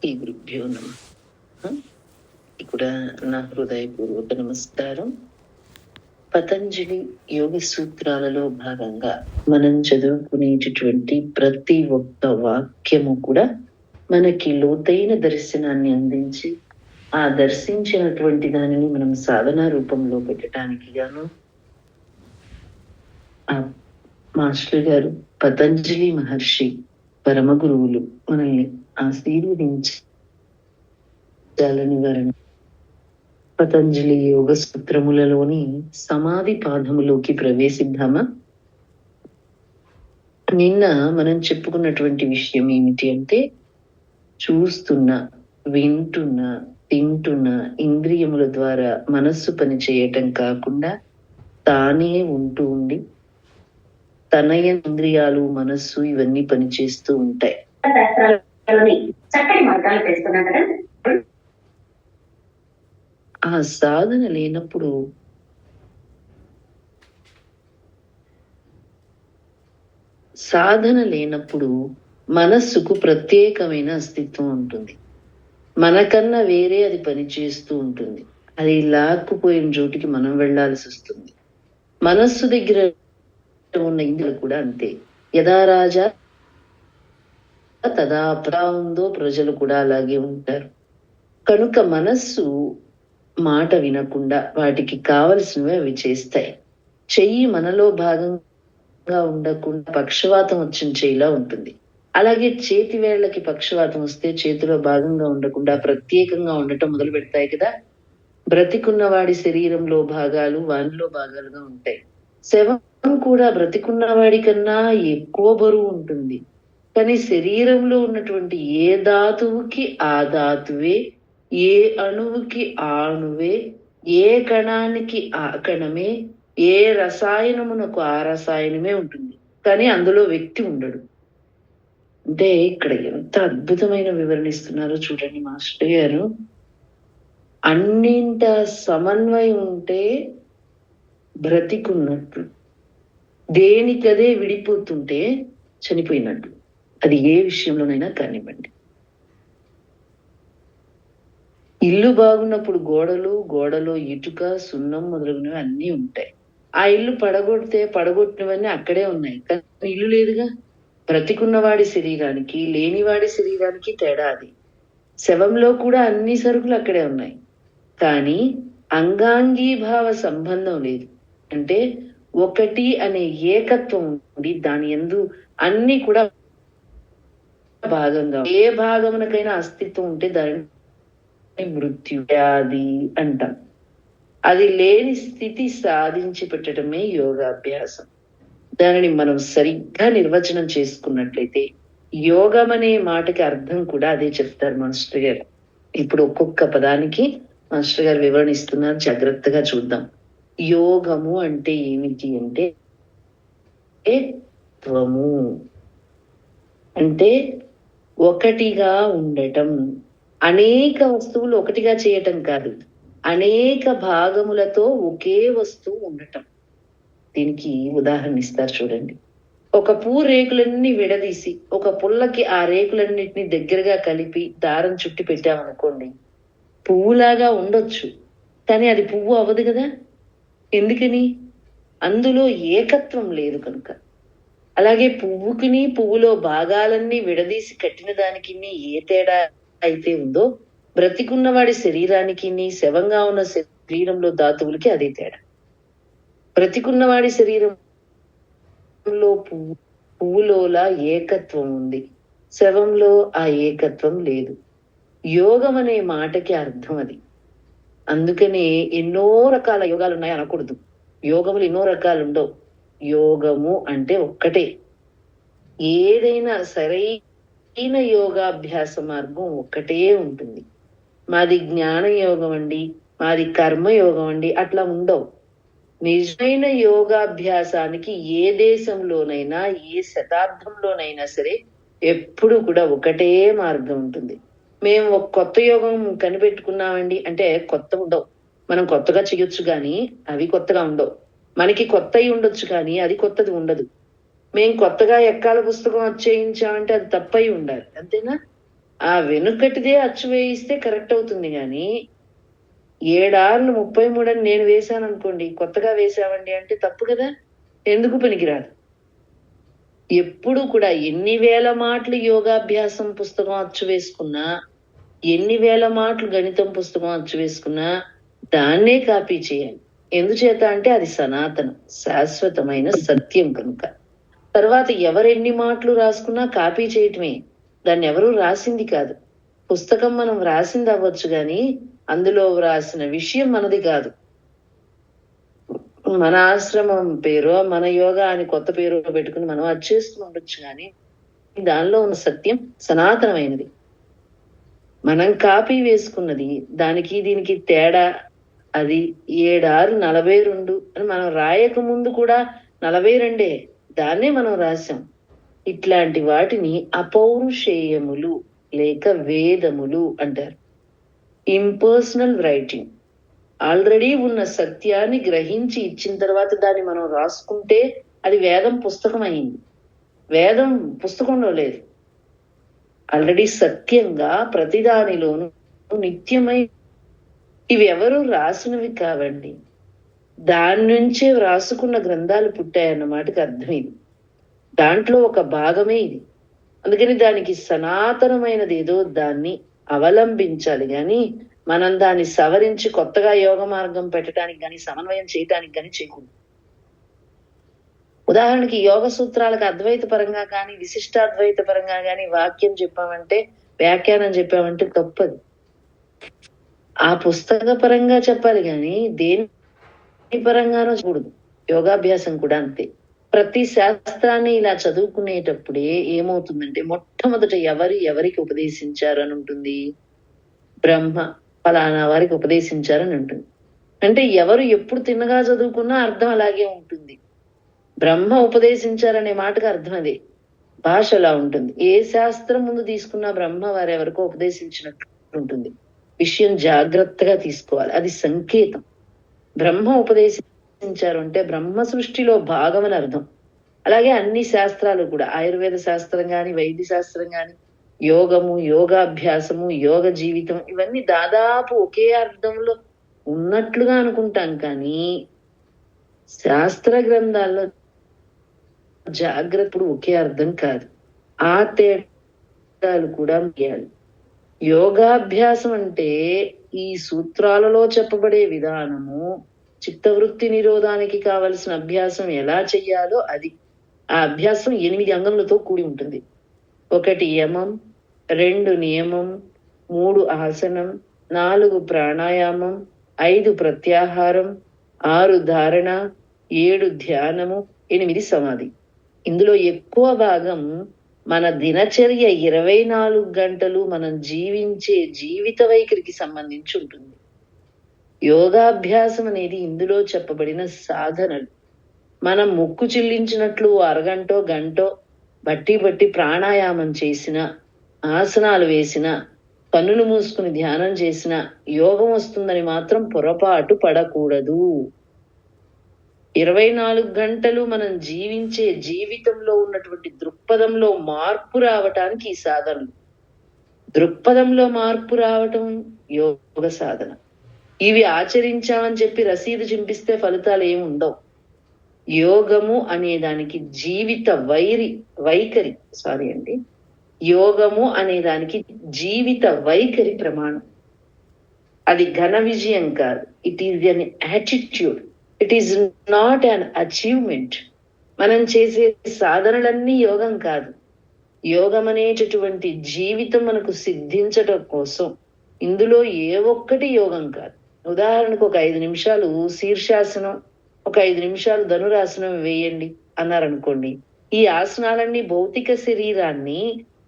శ్రీ గురుభ్యో నమః. ఇక్కడ నా హృదయపూర్వక నమస్కారం. పతంజలి యోగ సూత్రాలలో భాగంగా మనం చదువుకునేటటువంటి ప్రతి ఒక్క వాక్యము కూడా మనకి లోతైన దర్శనాన్ని అందించి ఆ దర్శించినటువంటి దానిని మనం సాధన రూపంలో పెట్టడానికి గాను ఆ మాస్టర్ గారు పతంజలి మహర్షి పరమ గురువులు మనల్ని ఆశీర్వదించాలని వారిని పతంజలి యోగ సూత్రములలోని సమాధి పాదములోకి ప్రవేశిద్దామా? నిన్న మనం చెప్పుకున్నటువంటి విషయం ఏమిటి అంటే, చూస్తున్నా, వింటున్నా, తింటున్నా ఇంద్రియముల ద్వారా మనస్సు పని చేయటం కాకుండా తానే ఉంటూ ఉండి తన ఇంద్రియాలు, మనస్సు ఇవన్నీ పనిచేస్తూ ఉంటాయి. చక్కటి మార్గాలు వేస్తున్నాం కదా. ఆ సాధన లేనప్పుడు మనస్సుకు ప్రత్యేకమైన అస్తిత్వం ఉంటుంది. మనకన్నా వేరే అది పనిచేస్తూ ఉంటుంది. అది లాక్కుపోయిన చోటికి మనం వెళ్లాల్సి వస్తుంది. మనస్సు దగ్గర ఉన్న ఇంద్రియాలు కూడా అంతే. యథా రాజా తదా ప్రజా ఉందో ప్రజలు కూడా అలాగే ఉంటారు. కనుక మనస్సు మాట వినకుండా వాటికి కావలసినవి అవి చేస్తాయి. చెయ్యి మనలో భాగంగా ఉండకుండా పక్షవాతం వచ్చిన చెయ్యిలా ఉంటుంది. అలాగే చేతి వేళ్లకి పక్షవాతం వస్తే చేతిలో భాగంగా ఉండకుండా ప్రత్యేకంగా ఉండటం మొదలు పెడతాయి కదా. బ్రతికున్న వాడి శరీరంలో భాగాలు వానిలో భాగాలుగా ఉంటాయి. శవం కూడా బ్రతికున్న వాడి కన్నా ఎక్కువ బరువు ఉంటుంది. కానీ శరీరంలో ఉన్నటువంటి ఏ ధాతువుకి ఆ ధాతువే, ఏ అణువుకి ఆ అణువే, ఏ కణానికి ఆ కణమే, ఏ రసాయనమునకు ఆ రసాయనమే ఉంటుంది. కానీ అందులో వ్యక్తి ఉండడు. అంటే ఇక్కడ ఎంత అద్భుతమైన వివరణ ఇస్తున్నారో చూడండి మాస్టర్ గారు. అన్నింట సమన్వయం ఉంటే బ్రతికున్నట్టు, దేనికదే విడిపోతుంటే చనిపోయినట్టు. అది ఏ విషయంలోనైనా కానివ్వండి. ఇల్లు బాగున్నప్పుడు గోడలో ఇటుక, సున్నం మొదలగునవి అన్నీ ఉంటాయి. ఆ ఇల్లు పడగొట్టినవన్నీ అక్కడే ఉన్నాయి. కానీ ఇల్లు లేదుగా. బ్రతికున్నవాడి శరీరానికి లేనివాడి శరీరానికి తేడా అది. శవంలో కూడా అన్ని సరుకులు అక్కడే ఉన్నాయి. కానీ అంగాంగీభావ సంబంధం లేదు. అంటే ఒకటి అనే ఏకత్వం ఉండి దాని యందు అన్ని కూడా భాగంగా, ఏ భాగమునకైనా అస్తిత్వం ఉంటే దాని మృత్యు వ్యాధి అంటాం. అది లేని స్థితి సాధించి పెట్టడమే యోగాభ్యాసం. దానిని మనం సరిగ్గా నిర్వచనం చేసుకున్నట్లయితే యోగం అనే మాటకి అర్థం కూడా అదే చెప్తారు మాస్టర్ గారు. ఇప్పుడు ఒక్కొక్క పదానికి మాస్టర్ గారు వివరణ ఇస్తున్నారు, జాగ్రత్తగా చూద్దాం. యోగము అంటే ఏమిటి అంటే, త్వము అంటే ఒకటిగా ఉండటం. అనేక వస్తువులు ఒకటిగా చేయటం కాదు, అనేక భాగములతో ఒకే వస్తువు ఉండటం. దీనికి ఉదాహరణ ఇస్తారు చూడండి. ఒక పువ్వు రేకులన్నీ విడదీసి ఒక పుల్లకి ఆ రేకులన్నిటిని దగ్గరగా కలిపి దారం చుట్టి పెట్టామనుకోండి, పువ్వులాగా ఉండొచ్చు, కానీ అది పువ్వు అవ్వదు కదా. ఎందుకని? అందులో ఏకత్వం లేదు కనుక. అలాగే పువ్వుకిని పువ్వులో భాగాలన్నీ విడదీసి కట్టిన దానికి ఏ తేడా అయితే ఉందో, బ్రతికున్నవాడి శరీరానికి శవంగా ఉన్న శరీరంలో ధాతువులకి అదే తేడా. బ్రతికున్నవాడి శరీరంలో పువ్వులోలా ఏకత్వం ఉంది, శవంలో ఆ ఏకత్వం లేదు. యోగం అనే మాటకి అర్థం అది. అందుకనే ఎన్నో రకాల యోగాలు ఉన్నాయి అనకూడదు. యోగములు ఎన్నో రకాలు ఉండవు. యోగము అంటే ఒక్కటే. ఏదైనా సరైన యోగాభ్యాస మార్గం ఒక్కటే ఉంటుంది. మాది జ్ఞాన యోగం అండి, మాది కర్మయోగం అండి, అట్లా ఉండవు. నిజమైన యోగాభ్యాసానికి ఏ దేశంలోనైనా ఏ శతాబ్దంలోనైనా సరే ఎప్పుడు కూడా ఒకటే మార్గం ఉంటుంది. మేము ఒక కొత్త యోగం కనిపెట్టుకున్నామండి అంటే కొత్త ఉండవు. మనం కొత్తగా చేయొచ్చు కానీ అవి కొత్తగా ఉండవు. మనకి కొత్తవి ఉండొచ్చు కానీ అది కొత్తది ఉండదు. మేము కొత్తగా ఎక్కాల పుస్తకం వచ్చేయించామంటే అది తప్పై ఉండాలి, అంతేనా? ఆ వెనుకటిదే అచ్చు వేయిస్తే కరెక్ట్ అవుతుంది కానీ 7 33 అని నేను వేశాను అనుకోండి, కొత్తగా వేసామండి అంటే తప్పు కదా, ఎందుకు పనికిరాదు. ఎప్పుడు కూడా ఎన్ని వేల మాటలు యోగాభ్యాసం పుస్తకం అచ్చు వేసుకున్నా, ఎన్ని వేల మాటలు గణితం పుస్తకం అచ్చు వేసుకున్నా దాన్నే కాపీ చేయాలి. ఎందుచేత అంటే అది సనాతనం, శాశ్వతమైన సత్యం కనుక. తర్వాత ఎవరెన్ని మాటలు రాసుకున్నా కాపీ చేయటమే, దాన్ని ఎవరు రాసింది కాదు. పుస్తకం మనం రాసింది అవ్వచ్చు కానీ అందులో వ్రాసిన విషయం మనది కాదు. మన ఆశ్రమం పేరో మన యోగా అని కొత్త పేరు పెట్టుకుని మనం అది చేస్తూ ఉండొచ్చు కానీ దానిలో ఉన్న సత్యం సనాతనమైనది. మనం కాపీ వేసుకున్నది దానికి దీనికి తేడా. అది 7 42 అని మనం రాయక ముందు కూడా 42 దాన్నే మనం రాసాం. ఇట్లాంటి వాటిని అపౌరుషేయములు లేక వేదములు అంటారు. Impersonal writing. ఆల్రెడీ ఉన్న సత్యాన్ని గ్రహించి ఇచ్చిన తర్వాత దాన్ని మనం రాసుకుంటే అది వేదం పుస్తకం అయింది. వేదం పుస్తకంలో లేదు, ఆల్రెడీ సత్యంగా ప్రతిదానిలోనూ నిత్యమై. ఇవి ఎవరు రాసినవి కావండి, దాని నుంచే రాసుకున్న గ్రంథాలు పుట్టాయన్నమాటకి అర్థం ఇది. దాంట్లో ఒక భాగమే ఇది. అందుకని దానికి సనాతనమైనది ఏదో దాన్ని అవలంబించాలి కానీ మనం దాన్ని సవరించి కొత్తగా యోగ మార్గం పెట్టడానికి కానీ సమన్వయం చేయటానికి కానీ చేయకూడదు. ఉదాహరణకి యోగ సూత్రాలకు అద్వైత పరంగా కానీ విశిష్టాద్వైత పరంగా కానీ వాక్యం చెప్పామంటే, వ్యాఖ్యానం చెప్పామంటే తప్పదు. ఆ పుస్తక పరంగా చెప్పాలి కానీ దేని పరంగానో చూడదు. యోగాభ్యాసం కూడా అంతే. ప్రతి శాస్త్రాన్ని ఇలా చదువుకునేటప్పుడే ఏమవుతుందంటే మొట్టమొదట ఎవరికి ఉపదేశించారు అని ఉంటుంది, బ్రహ్మ ఫలానా వారికి ఉపదేశించారని ఉంటుంది. అంటే ఎవరు ఎప్పుడు తిన్నగా చదువుకున్నా అర్థం అలాగే ఉంటుంది. బ్రహ్మ ఉపదేశించారనే మాటకు అర్థం అదే. భాష అలా ఉంటుంది. ఏ శాస్త్రం ముందు తీసుకున్నా బ్రహ్మ వారెవరికో ఉపదేశించినట్టు ఉంటుంది. విషయం జాగ్రత్తగా తీసుకోవాలి, అది సంకేతం. బ్రహ్మ ఉపదేశించారు అంటే బ్రహ్మ సృష్టిలో భాగం అని అర్థం. అలాగే అన్ని శాస్త్రాలు కూడా, ఆయుర్వేద శాస్త్రం గాని వైద్య శాస్త్రం గాని యోగము, యోగాభ్యాసము, యోగ జీవితం ఇవన్నీ దాదాపు ఒకే అర్థంలో ఉన్నట్లుగా అనుకుంటాం కానీ శాస్త్ర గ్రంథాల్లో జాగ్రత్తలు ఒకే అర్థం కాదు. ఆ తేడాలు కూడా చేయాలి. యోగాభ్యాసం అంటే ఈ సూత్రాలలో చెప్పబడే విధానము, చిత్తవృత్తి నిరోధానికి కావలసిన అభ్యాసం ఎలా చెయ్యాలో అది. ఆ అభ్యాసం 8 అంగములతో కూడి ఉంటుంది. 1 యమం, 2 నియమం, 3 ఆసనం, 4 ప్రాణాయామం, 5 ప్రత్యాహారం, 6 ధారణ, 7 ధ్యానము, 8 సమాధి. ఇందులో ఎక్కువ భాగం మన దినచర్య 24 గంటలు మనం జీవించే జీవిత వైఖరికి సంబంధించి ఉంటుంది. యోగాభ్యాసం అనేది ఇందులో చెప్పబడిన సాధనలు. మనం ముక్కు చెల్లించినట్లు అరగంటో గంటో బట్టి ప్రాణాయామం చేసిన, ఆసనాలు వేసిన, కన్నులు మూసుకుని ధ్యానం చేసిన యోగం వస్తుందని మాత్రం పొరపాటు పడకూడదు. 24 గంటలు మనం జీవించే జీవితంలో ఉన్నటువంటి దృక్పథంలో మార్పు రావటానికి ఈ సాధనలు. దృక్పథంలో మార్పు రావటం యోగ సాధన. ఇవి ఆచరించామని చెప్పి రసీదు చింపిస్తే ఫలితాలు ఏమి ఉండవు. యోగము అనేదానికి జీవిత వైఖరి యోగము అనేదానికి జీవిత వైఖరి ప్రమాణం. అది ఘన విజయం కాదు. It is an attitude, it is not an achievement. మనం చేసే సాధనలన్నీ యోగం కాదు. యోగం అనేటటువంటి జీవితం మనకు సిద్ధించటం కోసం ఇందులో ఏ ఒక్కటి యోగం కాదు. ఉదాహరణకు ఒక 5 నిమిషాలు శీర్షాసనం, ఒక 5 నిమిషాలు ధనురాసనం వేయండి అన్నారనుకోండి. ఈ ఆసనాలన్నీ భౌతిక శరీరాన్ని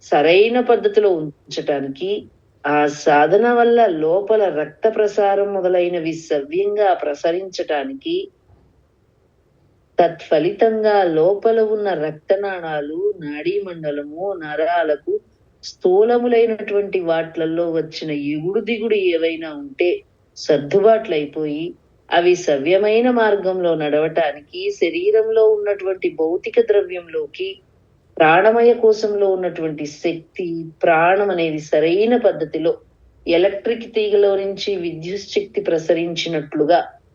సరైన పద్ధతిలో ఉంచటానికి, ఆ సాధన వల్ల లోపల రక్త ప్రసారం మొదలైనవి సవ్యంగా ప్రసరించటానికి, తత్ఫలితంగా లోపల ఉన్న రక్తనాళాలు, నాడీ మండలము, నరాలకు స్థూలములైనటువంటి వాట్లలో వచ్చిన ఎగుడు దిగుడు ఏవైనా ఉంటే సర్దుబాట్లు అయిపోయి అవి సవ్యమైన మార్గంలో నడవటానికి, శరీరంలో ఉన్నటువంటి భౌతిక ద్రవ్యంలోకి ప్రాణమయ కోశంలో ఉన్నటువంటి శక్తి, ప్రాణం అనేది సరైన పద్ధతిలో ఎలక్ట్రిక్ తీగలో నుంచి విద్యుత్ శక్తి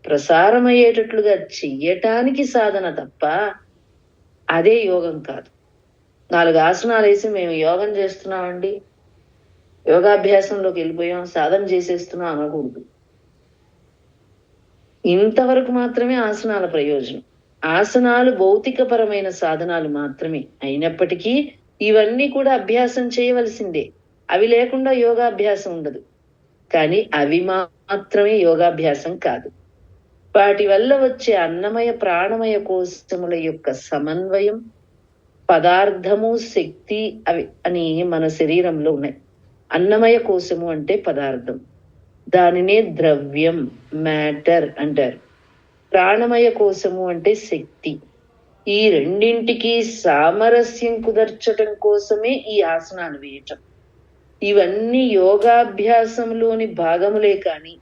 ప్రసారమయ్యేటట్లుగా చెయ్యటానికి సాధన తప్ప అదే యోగం కాదు. 4 ఆసనాలు వేసి మేము యోగం చేస్తున్నామండి, యోగాభ్యాసంలోకి వెళ్ళిపోయాం, సాధన చేసేస్తున్నాం అనకూడదు. ఇంతవరకు మాత్రమే ఆసనాల ప్రయోజనం. ఆసనాలు భౌతికపరమైన సాధనాలు మాత్రమే అయినప్పటికీ ఇవన్నీ కూడా అభ్యాసం చేయవలసిందే. అవి లేకుండా యోగాభ్యాసం ఉండదు. కానీ అవి మాత్రమే యోగాభ్యాసం కాదు. వాటి వల్ల వచ్చే అన్నమయ ప్రాణమయ కోశముల యొక్క సమన్వయం, పదార్థము, శక్తి అవి అని మన శరీరంలో ఉన్నాయి. అన్నమయ కోశము అంటే పదార్థం, దానినే ద్రవ్యం, మ్యాటర్ అంటారు. ప్రాణమయ కోశము అంటే శక్తి. ఈ రెండింటికి సామరస్యం కుదర్చటం కోసమే ఈ ఆసనాలు వేయటం. ఇవన్నీ యోగాభ్యాసంలోని భాగములే కానీ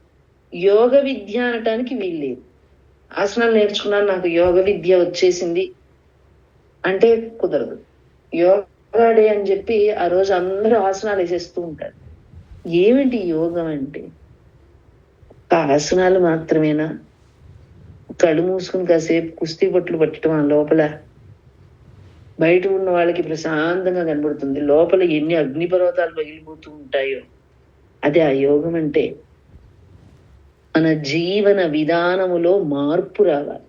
యోగ విద్య అనటానికి వీల్లేదు. ఆసనాలు నేర్చుకున్నాను, నాకు యోగ విద్య వచ్చేసింది అంటే కుదరదు. యోగా డే అని చెప్పి ఆ రోజు అందరూ ఆసనాలు వేసేస్తూ ఉంటారు. ఏమిటి యోగం అంటే? ఆసనాలు మాత్రమేనా? కళ్ళు మూసుకుని కాసేపు కుస్తీ పట్లు పట్టడం ఆ లోపల బయట ఉన్న వాళ్ళకి ప్రశాంతంగా కనబడుతుంది, లోపల ఎన్ని అగ్నిపర్వతాలు పగిలిపోతూ ఉంటాయో. అదే ఆ యోగం అంటే. మన జీవన విధానములో మార్పు రావాలి.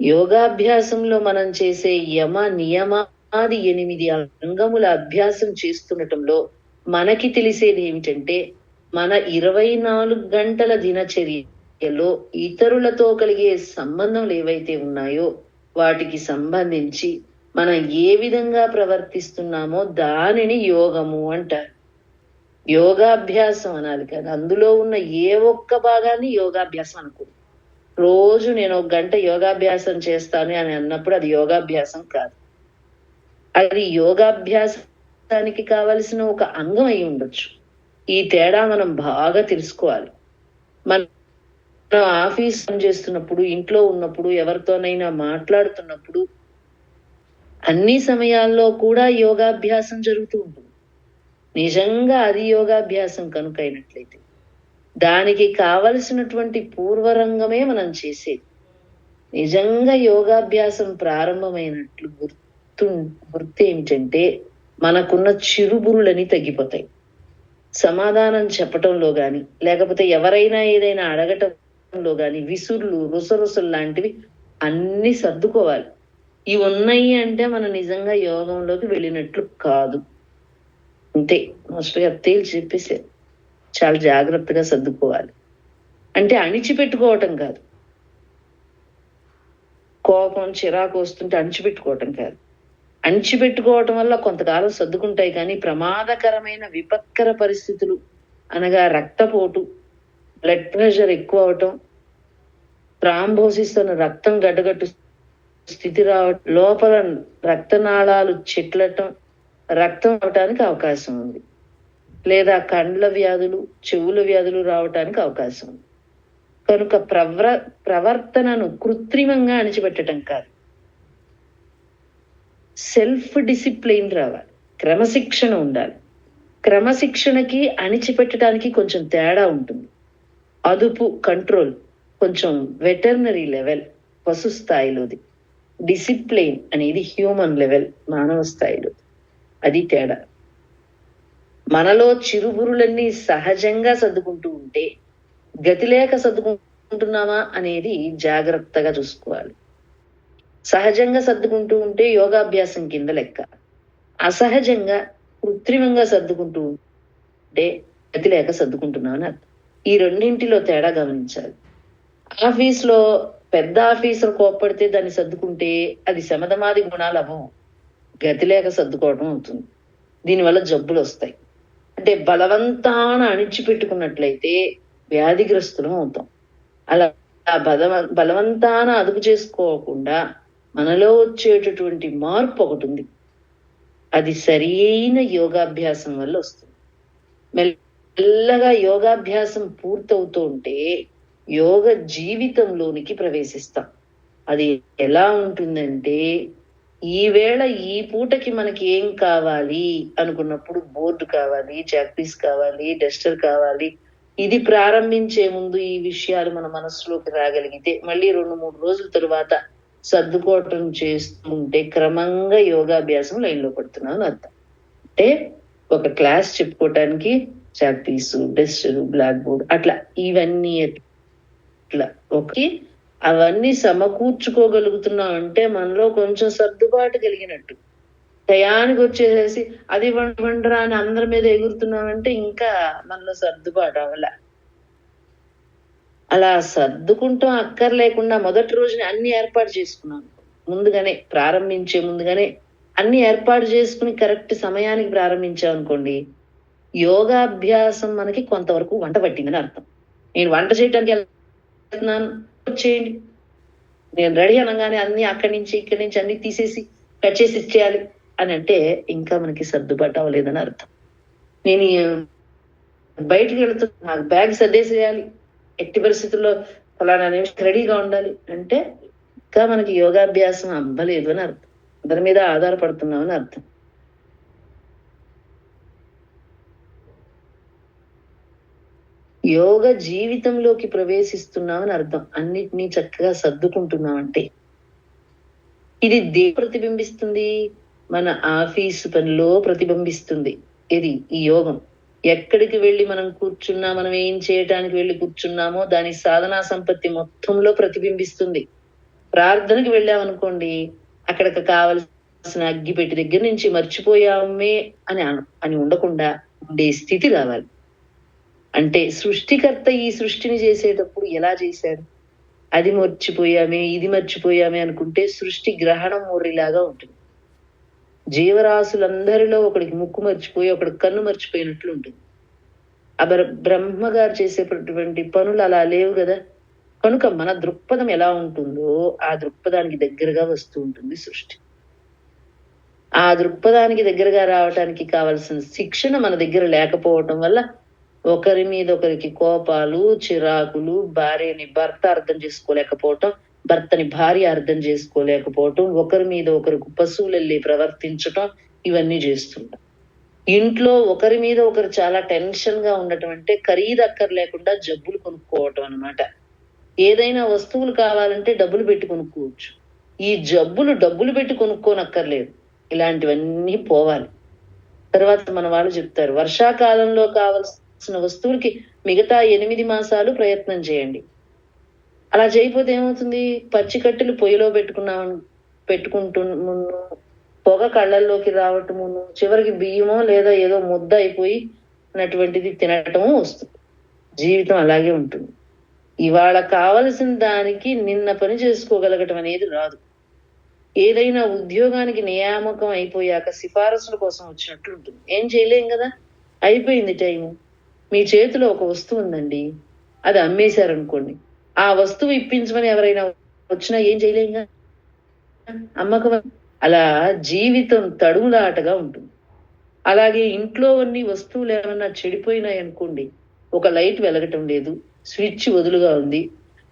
యోగాభ్యాసంలో మనం చేసే యమ నియమాది 8 అంగముల అభ్యాసం చేస్తుండటంలో మనకి తెలిసేది ఏమిటంటే, మన 24 గంటల దినచర్యలో ఇతరులతో కలిగే సంబంధములు ఏవైతే ఉన్నాయో వాటికి సంబంధించి మనం ఏ విధంగా ప్రవర్తిస్తున్నామో దానిని యోగము అంటారు. యోగాభ్యాసం అనాలి కదా, అందులో ఉన్న ఏ ఒక్క భాగాన్ని యోగాభ్యాసం అనుకోండి. రోజు నేను 1 గంట యోగాభ్యాసం చేస్తాను అని అన్నప్పుడు అది యోగాభ్యాసం కాదు. అది యోగాభ్యాసానికి కావలసిన ఒక అంగం అయి ఉండొచ్చు. ఈ తేడా మనం బాగా తెలుసుకోవాలి. మనం ఆఫీస్ చేస్తున్నప్పుడు, ఇంట్లో ఉన్నప్పుడు, ఎవరితోనైనా మాట్లాడుతున్నప్పుడు అన్ని సమయాల్లో కూడా యోగాభ్యాసం జరుగుతూ ఉంటుంది. నిజంగా అది యోగాభ్యాసం కనుక అయినట్లయితే దానికి కావలసినటువంటి పూర్వరంగమే మనం చేసేది. నిజంగా యోగాభ్యాసం ప్రారంభమైనట్లు గుర్తు ఏమిటంటే, మనకున్న చిరుబురులని తగ్గిపోతాయి. సమాధానం చెప్పటంలో గాని, లేకపోతే ఎవరైనా ఏదైనా అడగటంలో గాని విసుర్లు, రుసరుసలు లాంటివి అన్ని సర్దుకోవాలి. ఇవి ఉన్నాయి అంటే మనం నిజంగా యోగంలోకి వెళ్ళినట్లు కాదు. అంతే, మాస్టర్ గారు తేల్చి చెప్పేసారు. చాలా జాగ్రత్తగా సర్దుకోవాలి. అంటే అణిచిపెట్టుకోవటం కాదు, కోపం చిరాకు వస్తుంటే అణిచిపెట్టుకోవటం కాదు. అణిచిపెట్టుకోవటం వల్ల కొంతకాలం సర్దుకుంటాయి, కానీ ప్రమాదకరమైన విపత్కర పరిస్థితులు అనగా రక్తపోటు, బ్లడ్ ప్రెషర్ ఎక్కువ అవటం, థ్రాంబోసిస్ అన్న రక్తం గడ్డగట్టు స్థితి రావటం, లోపల రక్తనాళాలు చిట్లటం, రక్తం అవటానికి అవకాశం ఉంది. లేదా కండ్ల వ్యాధులు, చెవుల వ్యాధులు రావటానికి అవకాశం ఉంది. కనుక ప్రవర్తనను కృత్రిమంగా అణిచిపెట్టడం కాదు, సెల్ఫ్ డిసిప్లిన్ రావాలి, క్రమశిక్షణ ఉండాలి. క్రమశిక్షణకి అణిచిపెట్టడానికి కొంచెం తేడా ఉంటుంది. అదుపు, కంట్రోల్ కొంచెం వెటర్నరీ లెవెల్, పశు స్థాయిలోది. డిసిప్లిన్ అనేది హ్యూమన్ లెవెల్, మానవ స్థాయిలో. అది తేడా. మనలో చిరుబురులన్నీ సహజంగా సర్దుకుంటూ ఉంటే గతిలేక సర్దుకుంటున్నామా అనేది జాగ్రత్తగా చూసుకోవాలి. సహజంగా సర్దుకుంటూ ఉంటే యోగాభ్యాసం కింద లెక్క. అసహజంగా కృత్రిమంగా సర్దుకుంటూ ఉంటే గతిలేక సర్దుకుంటున్నామని అర్థం. ఈ రెండింటిలో తేడా గమనించాలి. ఆఫీస్లో పెద్ద ఆఫీసర్ కోప్పడితే దాన్ని సర్దుకుంటే అది శమధమాది గుణాలు అవ్వవు, గతిలేక సర్దుకోవడం అవుతుంది. దీనివల్ల జబ్బులు వస్తాయి. అంటే బలవంతాన అణిచిపెట్టుకున్నట్లయితే వ్యాధిగ్రస్తులం అవుతాం. అలా బలవంతాన అదుపు చేసుకోకుండా మనలో వచ్చేటటువంటి మార్పు ఒకటి ఉంది. అది సరి అయిన యోగాభ్యాసం వల్ల వస్తుంది. మెల్లగా యోగాభ్యాసం పూర్తవుతూ ఉంటే యోగ జీవితంలోనికి ప్రవేశిస్తాం. అది ఎలా ఉంటుందంటే, ఈవేళ ఈ పూటకి మనకి ఏం కావాలి అనుకున్నప్పుడు బోర్డు కావాలి, చాక్పీస్ కావాలి, డస్టర్ కావాలి. ఇది ప్రారంభించే ముందు ఈ విషయాలు మన మనసులోకి రాగలిగితే మళ్ళీ 2-3 రోజుల తరువాత సర్దుకోవటం చేస్తుంటే క్రమంగా యోగాభ్యాసం లైన్లో పడుతున్నాం అని అర్థం. అంటే ఒక క్లాస్ చెప్పుకోవటానికి చాక్పీసు, డస్టర్, బ్లాక్ బోర్డ్ అట్లా ఇవన్నీ అట్లా ఓకే అవన్నీ సమకూర్చుకోగలుగుతున్నాం అంటే మనలో కొంచెం సర్దుబాటు కలిగినట్టు. టయానికి వచ్చేసేసి అది వండరా అని అందరి మీద ఎగురుతున్నామంటే ఇంకా మనలో సర్దుబాటు అవ్వల. అలా సర్దుకుంటాం అక్కర్లేకుండా మొదటి రోజున అన్ని ఏర్పాటు చేసుకున్నాం. ముందుగానే ప్రారంభించే ముందుగానే అన్ని ఏర్పాటు చేసుకుని కరెక్ట్ సమయానికి ప్రారంభించాం అనుకోండి, యోగాభ్యాసం మనకి కొంతవరకు వంట పట్టిందని అర్థం. నేను వంట చేయడానికి వెళ్తున్నాను, వచ్చేయండి. నేను రెడీ అనగానే అన్ని అక్కడి నుంచి ఇక్కడి నుంచి అన్ని తీసేసి కట్ చేసి ఇచ్చేయాలి అని అంటే ఇంకా మనకి సర్దుబాటు అవ్వలేదని అర్థం. నేను బయటికి వెళుతున్నా, నాకు బ్యాగ్ సర్దేసేయాలి, ఎట్టి పరిస్థితుల్లో ఫలానా నిమిషం రెడీగా ఉండాలి అంటే ఇంకా మనకి యోగాభ్యాసం అవ్వలేదు అని అర్థం. దాని మీద ఆధారపడుతున్నామని అర్థం. యోగ జీవితంలోకి ప్రవేశిస్తున్నామని అర్థం. అన్నిటినీ చక్కగా సర్దుకుంటున్నామంటే ఇది దేని ప్రతిబింబిస్తుంది? మన ఆఫీసు పనిలో ప్రతిబింబిస్తుంది. ఇది ఈ యోగం. ఎక్కడికి వెళ్ళి మనం కూర్చున్నా, మనం ఏం చేయటానికి వెళ్ళి కూర్చున్నామో దాని సాధనా సంపత్తి మొత్తంలో ప్రతిబింబిస్తుంది. ప్రార్థనకి వెళ్ళామనుకోండి, అక్కడికి కావలసిన అగ్గిపెట్టి దగ్గర నుంచి మర్చిపోయామే అని ఉండకుండా ఉండే స్థితి రావాలి. అంటే సృష్టికర్త ఈ సృష్టిని చేసేటప్పుడు ఎలా చేశాడు? అది మర్చిపోయామే, ఇది మర్చిపోయామే అనుకుంటే సృష్టి గ్రహణం మూరిలాగా ఉంటుంది. జీవరాశులందరిలో ఒకడికి ముక్కు మర్చిపోయి ఒకడికి కన్ను మర్చిపోయినట్లు ఉంటుంది. బ్రహ్మ గారు చేసేటటువంటి పనులు అలా లేవు కదా. కనుక మన దృక్పథం ఎలా ఉంటుందో ఆ దృక్పథానికి దగ్గరగా వస్తూ ఉంటుంది సృష్టి. ఆ దృక్పథానికి దగ్గరగా రావటానికి కావలసిన శిక్షణ మన దగ్గర లేకపోవటం వల్ల ఒకరి మీద ఒకరికి కోపాలు, చిరాకులు, భార్యని భర్త అర్థం చేసుకోలేకపోవటం, భర్తని భార్య అర్థం చేసుకోలేకపోవటం, ఒకరి మీద ఒకరికి పశువులెళ్ళి ప్రవర్తించటం, ఇవన్నీ చేస్తుంటాం. ఇంట్లో ఒకరి మీద ఒకరు చాలా టెన్షన్ గా ఉండటం అంటే ఖరీదు అక్కర్లేకుండా జబ్బులు కొనుక్కోవటం అన్నమాట. ఏదైనా వస్తువులు కావాలంటే డబ్బులు పెట్టి కొనుక్కోవచ్చు. ఈ జబ్బులు డబ్బులు పెట్టి కొనుక్కోనక్కర్లేదు. ఇలాంటివన్నీ పోవాలి. తర్వాత మన వాళ్ళు చెప్తారు, వర్షాకాలంలో కావాల్సిన వస్తువులకి మిగతా 8 మాసాలు ప్రయత్నం చేయండి. అలా చేయకపోతే ఏమవుతుంది? పచ్చి కట్టెలు పొయ్యిలో పెట్టుకుంటున్నాము, పొగ కళ్ళల్లోకి రావటమును, చివరికి బియ్యమో లేదా ఏదో ముద్ద అయిపోయి అన్నటువంటిది తినటము వస్తుంది. జీవితం అలాగే ఉంటుంది. ఇవాళ కావలసిన దానికి నిన్న పని చేసుకోగలగటం అనేది రాదు. ఏదైనా ఉద్యోగానికి నియామకం అయిపోయాక సిఫారసుల కోసం వచ్చినట్లు ఉంటుంది. ఏం చేయలేం కదా, అయిపోయింది టైము. మీ చేతిలో ఒక వస్తువు ఉందండి, అది అమ్మేశారనుకోండి, ఆ వస్తువు ఇప్పించమని ఎవరైనా వచ్చినా ఏం చేయలేంగా, అమ్మకం. అలా జీవితం తడుములాటగా ఉంటుంది. అలాగే ఇంట్లో అన్ని వస్తువులు ఏమన్నా చెడిపోయినాయి అనుకోండి, ఒక లైట్ వెలగటం లేదు, స్విచ్ వదులుగా ఉంది,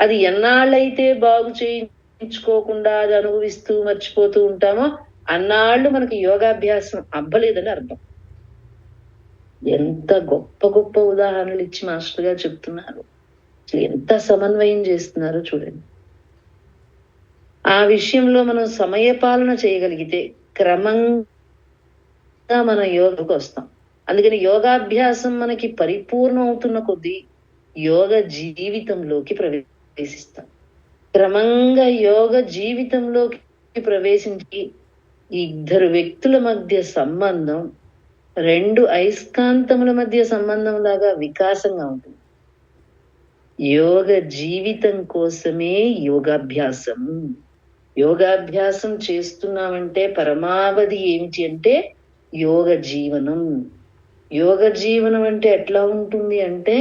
అది ఎన్నాళ్ళైతే బాగు చేయించుకోకుండా అది అనుభవిస్తూ మర్చిపోతూ ఉంటామో అన్నాళ్ళు మనకి యోగాభ్యాసం అవ్వలేదని అర్థం. ఎంత గొప్ప గొప్ప ఉదాహరణలు ఇచ్చి మాస్టర్ గారు చెప్తున్నారు. ఎంత సమన్వయం చేస్తున్నారో చూడండి. ఆ విషయంలో మనం సమయపాలన చేయగలిగితే క్రమంగా మన యోగకు వస్తాం. అందుకని యోగాభ్యాసం మనకి పరిపూర్ణం అవుతున్న కొద్దీ యోగ జీవితంలోకి ప్రవేశిస్తాం. క్రమంగా యోగ జీవితంలోకి ప్రవేశించి ఇద్దరు వ్యక్తుల మధ్య సంబంధం 2 అయస్కాంతముల మధ్య సంబంధం లాగా వికాసంగా ఉంటుంది. యోగ జీవితం కోసమే యోగాభ్యాసం. యోగాభ్యాసం చేస్తున్నామంటే పరమావధి ఏమిటి అంటే యోగ జీవనం. యోగ జీవనం అంటే ఎట్లా ఉంటుంది అంటే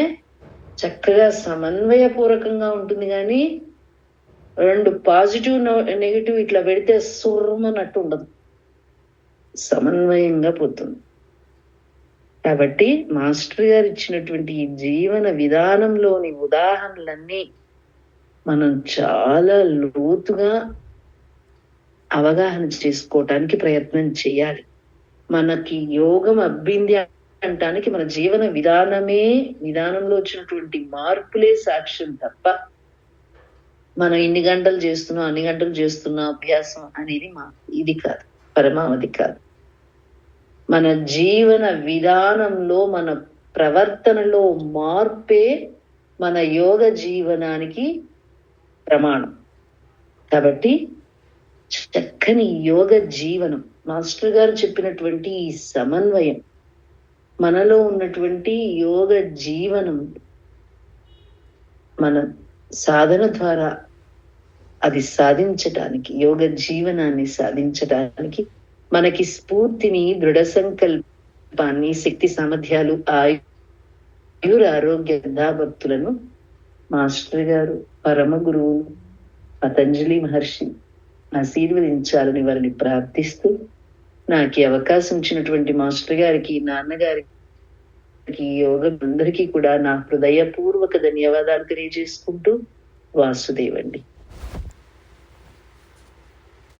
చక్కగా సమన్వయపూర్వకంగా ఉంటుంది. కానీ 2 పాజిటివ్ నెగిటివ్ ఇట్లా పెడితే సుర్మనట్టు ఉండదు, సమన్వయంగా పోతుంది. కాబట్టి మాస్టర్ గారు ఇచ్చినటువంటి ఈ జీవన విధానంలోని ఉదాహరణలన్నీ మనం చాలా లోతుగా అవగాహన చేసుకోవటానికి ప్రయత్నం చేయాలి. మనకి యోగం అబ్బింది అనటానికి మన జీవన విధానంలో వచ్చినటువంటి మార్పులే సాక్ష్యం తప్ప, మనం ఇన్ని గంటలు చేస్తున్నాం, అన్ని గంటలు చేస్తున్నా అభ్యాసం అనేది ఇది కాదు, పరమావధి కాదు. మన జీవన విధానంలో, మన ప్రవర్తనలో మార్పే మన యోగ జీవనానికి ప్రమాణం. కాబట్టి చక్కని యోగ జీవనం, మాస్టర్ గారు చెప్పినటువంటి ఈ సమన్వయం, మనలో ఉన్నటువంటి యోగ జీవనం మన సాధన ద్వారా అది సాధించటానికి, యోగ జీవనాన్ని సాధించడానికి మనకి స్ఫూర్తిని, దృఢ సంకల్పాన్ని, శక్తి సామర్థ్యాలు, ఆరోగ్య భక్తులను మాస్టర్ గారు, పరమ గురువు పతంజలి మహర్షి ఆశీర్వదించాలని వారిని ప్రార్థిస్తూ, నాకు ఈ అవకాశం ఇచ్చినటువంటి మాస్టర్ గారికి, నాన్నగారికి, యోగం అందరికీ కూడా నా హృదయపూర్వక ధన్యవాదాలు తెలియజేసుకుంటూ, వాసుదేవండి.